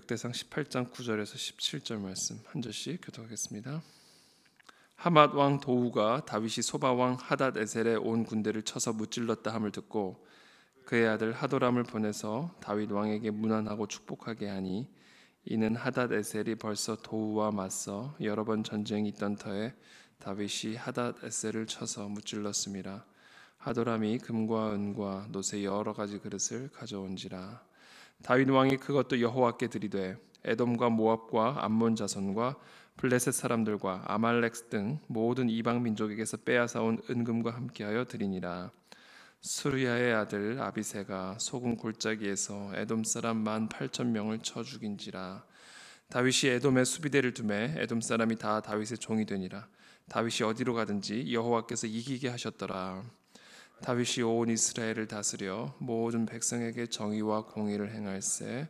역대상 18장 9절에서 17절 말씀 한 절씩 교독하겠습니다. 하맛 왕 도후가 다윗이 소바 왕 하닷에셀의 온 군대를 쳐서 무찔렀다 함을 듣고 그의 아들 하도람을 보내서 다윗 왕에게 문안하고 축복하게 하니 이는 하닷에셀이 벌써 도후와 맞서 여러 번 전쟁이 있던 터에 다윗이 하닷에셀을 쳐서 무찔렀음이라. 하도람이 금과 은과 노새 여러 가지 그릇을 가져온지라. 다윗 왕이 그것도 여호와께 드리되 에돔과 모압과 암몬 자손과 블레셋 사람들과 아말렉 등 모든 이방 민족에게서 빼앗아온 은금과 함께하여 드리니라. 수르야의 아들 아비새가 소금 골짜기에서 에돔 사람 18,000명을 쳐 죽인지라. 다윗이 에돔에 수비대를 두매 에돔 사람이 다 다윗의 종이 되니라. 다윗이 어디로 가든지 여호와께서 이기게 하셨더라. 다윗이 온 이스라엘을 다스려 모든 백성에게 정의와 공의를 행할세.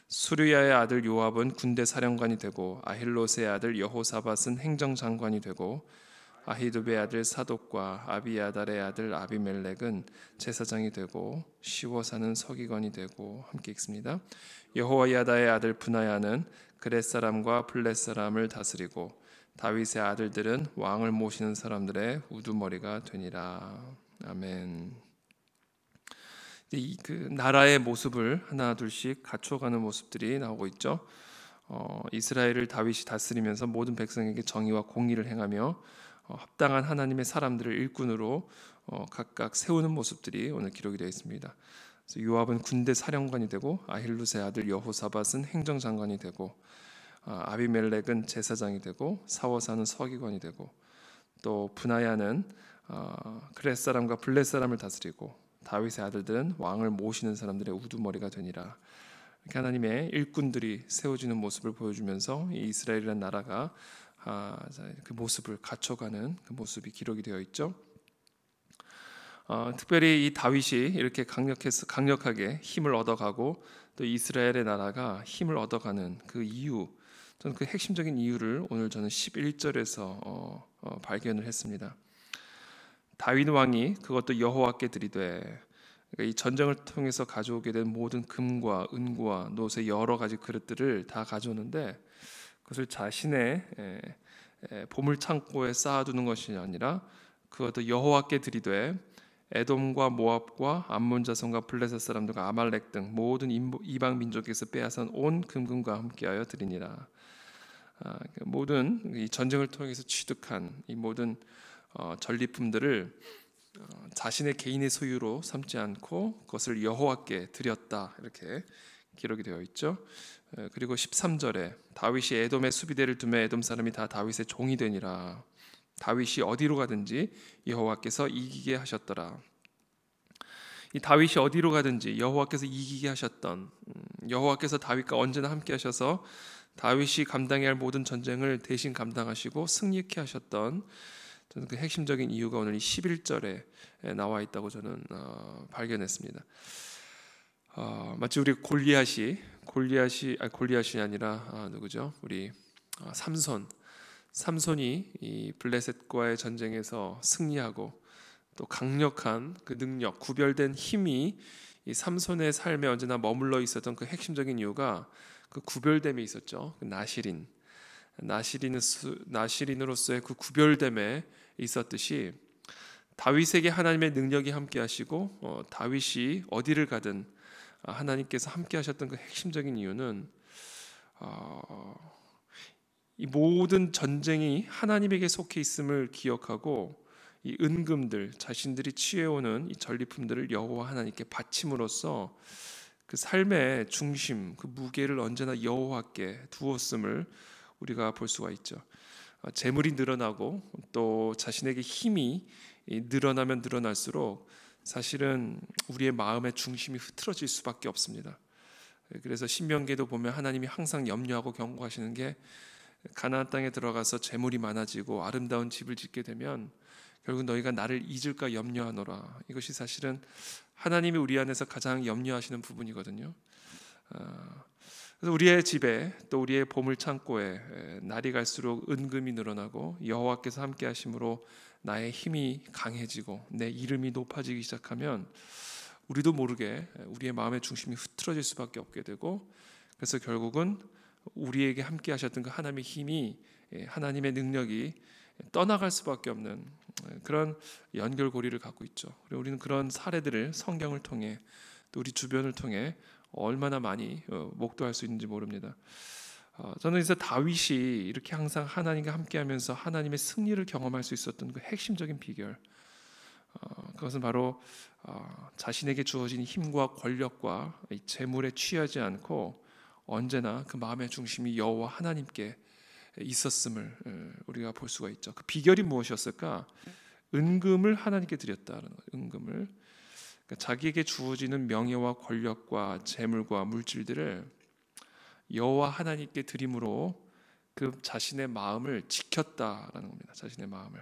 수르야의 아들 요압은 군대 사령관이 되고 아힐롯의 아들 여호사밧은 행정장관이 되고 아히두베의 아들 사독과 아비야달의 아들 아비멜렉은 제사장이 되고 시워사는 서기관이 되고. 함께 읽습니다. 여호야다의 아들 브나야는 그렛 사람과 블렛 사람을 다스리고 다윗의 아들들은 왕을 모시는 사람들의 우두머리가 되니라. 아멘. 그 나라의 모습을 하나 둘씩 갖춰가는 모습들이 나오고 있죠. 이스라엘을 다윗이 다스리면서 모든 백성에게 정의와 공의를 행하며 합당한 하나님의 사람들을 일꾼으로 각각 세우는 모습들이 오늘 기록이 되어 있습니다. 그래서 요압은 군대 사령관이 되고 아힐룻의 아들 여호사밧은 행정장관이 되고 아비멜렉은 제사장이 되고 사워사는 서기관이 되고 또 브나야는 그렛 사람과 블렛 사람을 다스리고 다윗의 아들들은 왕을 모시는 사람들의 우두머리가 되니라. 이렇게 하나님의 일꾼들이 세워지는 모습을 보여주면서 이 이스라엘이라는 나라가 그 모습을 갖춰가는 그 모습이 기록이 되어 있죠. 특별히 이 다윗이 이렇게 강력하게 힘을 얻어가고 또 이스라엘의 나라가 힘을 얻어가는 그 이유, 저는 그 핵심적인 이유를 오늘 저는 11절에서 발견을 했습니다. 다윗 왕이 그것도 여호와께 드리되, 그러니까 이 전쟁을 통해서 가져오게 된 모든 금과 은과 노새 여러 가지 그릇들을 다 가져오는데 그것을 자신의 보물 창고에 쌓아두는 것이 아니라 그것도 여호와께 드리되 에돔과 모압과 암몬 자손과 블레셋 사람들과 아말렉 등 모든 이방 민족에서 빼앗은 온 금금과 함께하여 드리니라. 모든 이 전쟁을 통해서 취득한 이 모든 전리품들을 자신의 개인의 소유로 삼지 않고 그것을 여호와께 드렸다, 이렇게 기록이 되어 있죠. 그리고 13절에 다윗이 에돔의 수비대를 두매 에돔 사람이 다 다윗의 종이 되니라. 다윗이 어디로 가든지 여호와께서 이기게 하셨더라. 이 다윗이 어디로 가든지 여호와께서 이기게 하셨던, 여호와께서 다윗과 언제나 함께 하셔서 다윗이 감당해야 할 모든 전쟁을 대신 감당하시고 승리케 하셨던, 저는 그 핵심적인 이유가 오늘 이 11절에 나와 있다고 저는 발견했습니다. 마치 우리 골리앗이 아니라 누구죠? 우리 삼손이 이 블레셋과의 전쟁에서 승리하고 또 강력한 그 능력, 구별된 힘이 이 삼손의 삶에 언제나 머물러 있었던 그 핵심적인 이유가 그 구별됨에 있었죠. 그 나시린으로서의 그 구별됨에 있었듯이 다윗에게 하나님의 능력이 함께하시고 다윗이 어디를 가든 하나님께서 함께하셨던 그 핵심적인 이유는 이 모든 전쟁이 하나님에게 속해 있음을 기억하고 이 은금들, 자신들이 취해오는 이 전리품들을 여호와 하나님께 바침으로써 그 삶의 중심, 그 무게를 언제나 여호와께 두었음을 우리가 볼 수가 있죠. 재물이 늘어나고 또 자신에게 힘이 늘어나면 늘어날수록 사실은 우리의 마음의 중심이 흐트러질 수밖에 없습니다. 그래서 신명기에도 보면 하나님이 항상 염려하고 경고하시는 게, 가나안 땅에 들어가서 재물이 많아지고 아름다운 집을 짓게 되면 결국 너희가 나를 잊을까 염려하노라. 이것이 사실은 하나님이 우리 안에서 가장 염려하시는 부분이거든요. 그래서 우리의 집에 또 우리의 보물 창고에 날이 갈수록 은금이 늘어나고 여호와께서 함께 하심으로 나의 힘이 강해지고 내 이름이 높아지기 시작하면 우리도 모르게 우리의 마음의 중심이 흐트러질 수밖에 없게 되고, 그래서 결국은 우리에게 함께 하셨던 그 하나님의 힘이, 하나님의 능력이 떠나갈 수밖에 없는 그런 연결고리를 갖고 있죠. 그리고 우리는 그런 사례들을 성경을 통해 또 우리 주변을 통해 얼마나 많이 목도할 수 있는지 모릅니다. 저는 그래서 다윗이 이렇게 항상 하나님과 함께하면서 하나님의 승리를 경험할 수 있었던 그 핵심적인 비결, 그것은 바로 자신에게 주어진 힘과 권력과 이 재물에 취하지 않고 언제나 그 마음의 중심이 여호와 하나님께 있었음을 우리가 볼 수가 있죠. 그 비결이 무엇이었을까? 은금을 하나님께 드렸다는 거예요. 은금을. 그러니까 자기에게 주어지는 명예와 권력과 재물과 물질들을 여호와 하나님께 드림으로 그 자신의 마음을 지켰다라는 겁니다. 자신의 마음을.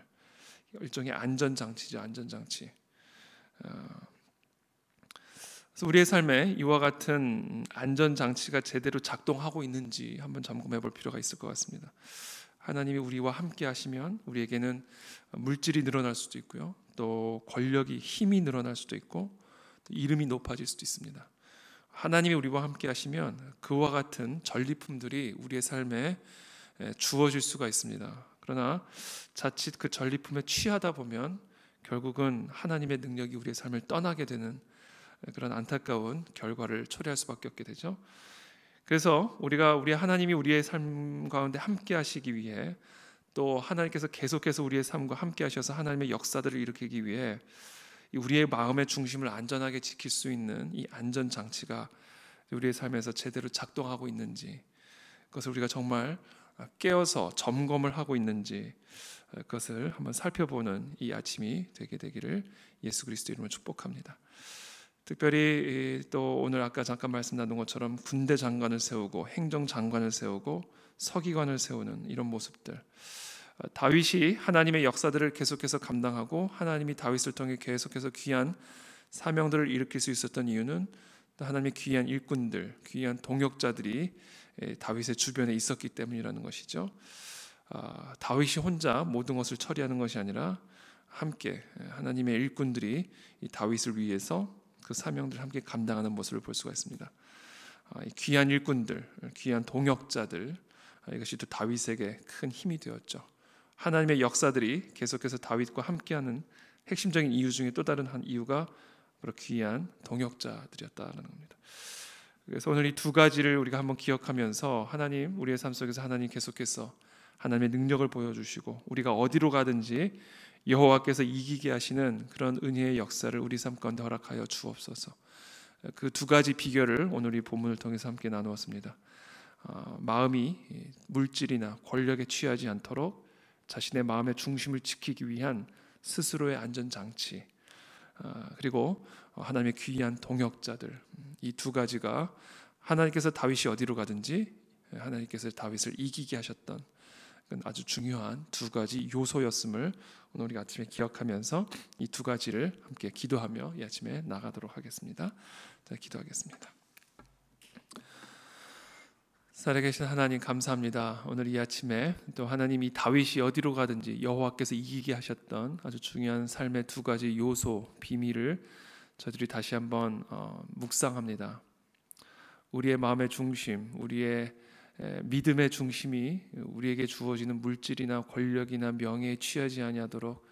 일종의 안전장치죠. 안전장치. 그래서 우리의 삶에 이와 같은 안전장치가 제대로 작동하고 있는지 한번 점검해 볼 필요가 있을 것 같습니다. 하나님이 우리와 함께 하시면 우리에게는 물질이 늘어날 수도 있고요, 또 권력이, 힘이 늘어날 수도 있고, 또 이름이 높아질 수도 있습니다. 하나님이 우리와 함께 하시면 그와 같은 전리품들이 우리의 삶에 주어질 수가 있습니다. 그러나 자칫 그 전리품에 취하다 보면 결국은 하나님의 능력이 우리의 삶을 떠나게 되는 그런 안타까운 결과를 초래할 수밖에 없게 되죠. 그래서 우리 하나님이 우리의 삶 가운데 함께 하시기 위해, 또 하나님께서 계속해서 우리의 삶과 함께 하셔서 하나님의 역사들을 일으키기 위해 우리의 마음의 중심을 안전하게 지킬 수 있는 이 안전 장치가 우리의 삶에서 제대로 작동하고 있는지, 그것을 우리가 정말 깨어서 점검을 하고 있는지, 그것을 한번 살펴보는 이 아침이 되게 되기를 예수 그리스도 이름으로 축복합니다. 특별히 또 오늘 아까 잠깐 말씀 나눈 것처럼 군대 장관을 세우고 행정 장관을 세우고 서기관을 세우는 이런 모습들, 다윗이 하나님의 역사들을 계속해서 감당하고 하나님이 다윗을 통해 계속해서 귀한 사명들을 일으킬 수 있었던 이유는 또 하나님의 귀한 일꾼들, 귀한 동역자들이 다윗의 주변에 있었기 때문이라는 것이죠. 다윗이 혼자 모든 것을 처리하는 것이 아니라 함께 하나님의 일꾼들이 이 다윗을 위해서 그 사명들을 함께 감당하는 모습을 볼 수가 있습니다. 귀한 일꾼들, 귀한 동역자들, 이것이 또 다윗에게 큰 힘이 되었죠. 하나님의 역사들이 계속해서 다윗과 함께하는 핵심적인 이유 중에 또 다른 한 이유가 바로 귀한 동역자들이었다는 겁니다. 그래서 오늘 이 두 가지를 우리가 한번 기억하면서 하나님, 우리의 삶 속에서 하나님 계속해서 하나님의 능력을 보여주시고 우리가 어디로 가든지 여호와께서 이기게 하시는 그런 은혜의 역사를 우리 삶 가운데 허락하여 주옵소서. 그 두 가지 비결을 오늘 이 본문을 통해서 함께 나누었습니다. 마음이 물질이나 권력에 취하지 않도록 자신의 마음의 중심을 지키기 위한 스스로의 안전장치, 그리고 하나님의 귀한 동역자들, 이 두 가지가 하나님께서 다윗이 어디로 가든지 하나님께서 다윗을 이기게 하셨던 아주 중요한 두 가지 요소였음을 오늘 우리가 아침에 기억하면서 이 두 가지를 함께 기도하며 이 아침에 나가도록 하겠습니다. 자, 기도하겠습니다. 살아계신 하나님, 감사합니다. 오늘 이 아침에 또 하나님이 다윗이 어디로 가든지 여호와께서 이기게 하셨던 아주 중요한 삶의 두 가지 요소, 비밀을 저희들이 다시 한번 묵상합니다. 우리의 마음의 중심, 우리의 믿음의 중심이 우리에게 주어지는 물질이나 권력이나 명예에 취하지 아니하도록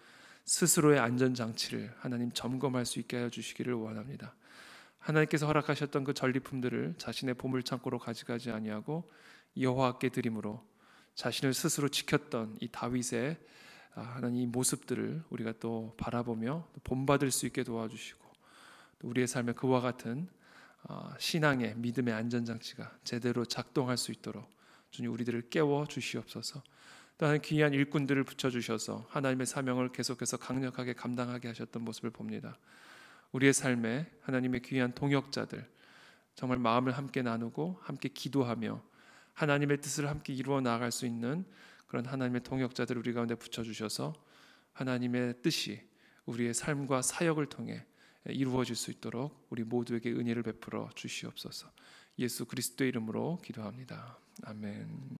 스스로의 안전장치를 하나님 점검할 수 있게 하여 주시기를 원합니다. 하나님께서 허락하셨던 그 전리품들을 자신의 보물창고로 가져가지 아니하고 여호와께 드림으로 자신을 스스로 지켰던 이 다윗의 하나님 모습들을 우리가 또 바라보며 본받을 수 있게 도와주시고, 또 우리의 삶에 그와 같은 신앙의 믿음의 안전장치가 제대로 작동할 수 있도록 주님 우리들을 깨워 주시옵소서. 또한 귀한 일꾼들을 붙여주셔서 하나님의 사명을 계속해서 강력하게 감당하게 하셨던 모습을 봅니다. 우리의 삶에 하나님의 귀한 동역자들, 정말 마음을 함께 나누고 함께 기도하며 하나님의 뜻을 함께 이루어 나아갈 수 있는 그런 하나님의 동역자들을 우리 가운데 붙여주셔서 하나님의 뜻이 우리의 삶과 사역을 통해 이루어질 수 있도록 우리 모두에게 은혜를 베풀어 주시옵소서. 예수 그리스도의 이름으로 기도합니다. 아멘.